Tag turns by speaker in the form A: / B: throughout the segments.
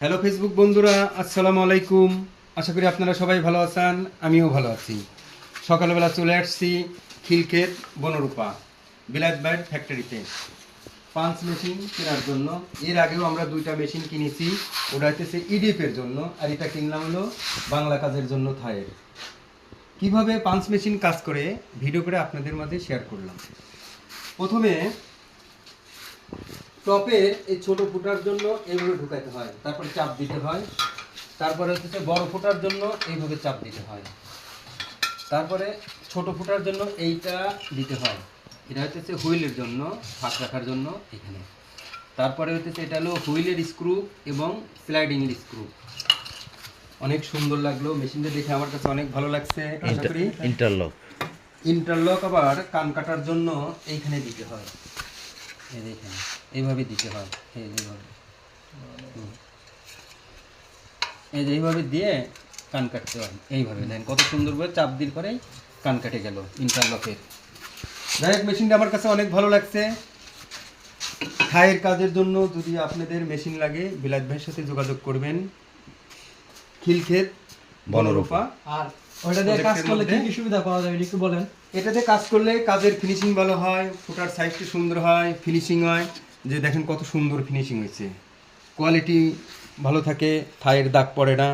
A: Hello Facebook বন্ধুরা, আসসালামু আলাইকুম। আশা করি আপনারা সবাই ভালো আছেন, আমিও ভালো আছি। সকালবেলা চলে আসছি খিলক্ষেত বনরূপা বিলাত ভাইয়ের ফ্যাক্টরিতে পাঞ্চ মেশিন কেনার জন্য। এর আগেও আমরা দুইটা মেশিন কিনেছি, ওটা হচ্ছে ইডিএফের জন্য, আর এটা কিনলাম হলো বাংলা কাজের জন্য থায়ের। কিভাবে পাঞ্চ মেশিন কাজ করে ভিডিও করে আপনাদের মাঝে শেয়ার করলাম। প্রথমে টপে এই ছোট ফুটার জন্য এইভাবে ঢুকাইতে হয়, তারপরে চাপ দিতে হয়। তারপরে হচ্ছে বড় ফুটার জন্য এইভাবে চাপ দিতে হয়। তারপরে ছোট ফুটার জন্য এইটা দিতে হয়, এটা হচ্ছে হুইলের জন্য, ফাঁক রাখার জন্য এখানে। তারপরে হচ্ছে এটা হলো হুইলের স্ক্রু এবং স্লাইডিংয়ের স্ক্রু। অনেক সুন্দর লাগলো মেশিনটা দেখে, আমার কাছে অনেক ভালো লাগছে। আশা করি ইন্টারলক আবার কান কাটার জন্য এইখানে দিতে হয়, এই দেখেন এইভাবে দিতে হয়, এইভাবে দিয়ে কান কাটতে হয়। এইভাবে দেখেন কত সুন্দরভাবে চাপ দিল পরে কান কাটে গেল ইন্টারলকের। যাই হোক, মেশিনটা আমার কাছে অনেক ভালো লাগছে। থায়ের কাজের জন্য যদি আপনাদের মেশিন লাগে, বিলাত ভাইয়ের সাথে যোগাযোগ করবেন। খিলক্ষেত বনরূপা।
B: আর ওইটা দিয়ে কাজ করলে কি কি সুবিধা পাওয়া যাবে একটু বলেন।
A: এটাতে কাজ করলে কাজের ফিনিশিং ভালো হয়, ফুটার সাইজটা সুন্দর হয়, ফিনিশিং হয়। যে দেখেন কত সুন্দর ফিনিশিং হয়েছে, কোয়ালিটি ভালো থাকে, থায়ের দাগ পড়ে না,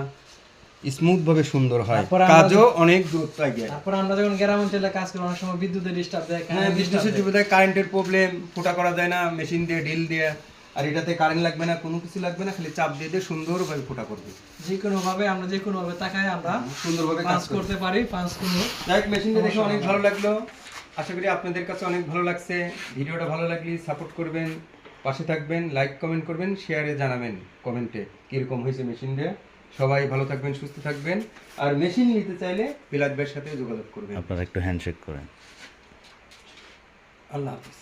A: স্মুথভাবে সুন্দর হয়, কাজও অনেক দূর লাগে।
B: তারপর আমরা যখন গ্রাম অঞ্চলে কাজ করি অনেক সময় বিদ্যুতের ডিস্টার্ব দেয়,
A: হ্যাঁ, বিদ্যুতের সুবিধা, কারেন্টের প্রবলেম, ফুটা করা যায় না মেশিন দিয়ে, ড্রিল দিয়ে। আর এটাতে কারেন্ট লাগবে না, কোনো কিছু লাগবে না, খালি চাপ দিয়ে দিয়ে সুন্দরভাবে ফুটা করবে।
B: যে কোনো ভাবে আমরা যে কোনো ভাবে তাকায় আমরা
A: সুন্দরভাবে
B: কাজ করতে পারি। পাঁচ কোনো
A: যাই মেশিনটা দেখে অনেক ভালো লাগলো। আশা করি আপনাদের কাছে অনেক ভালো লাগছে। ভিডিওটা ভালো লাগলে সাপোর্ট করবেন, পাশে থাকবেন, লাইক কমেন্ট করবেন, শেয়ারে জানাবেন কমেন্টে কীরকম হয়েছে মেশিনটা। সবাই ভালো থাকবেন, সুস্থ থাকবেন। আর মেশিন নিতে চাইলে বিলাত ভাইয়ের সাথে যোগাযোগ করবেন।
C: আপনারা একটু হ্যান্ডশেক করেন।
A: আল্লাহ হাফিজ।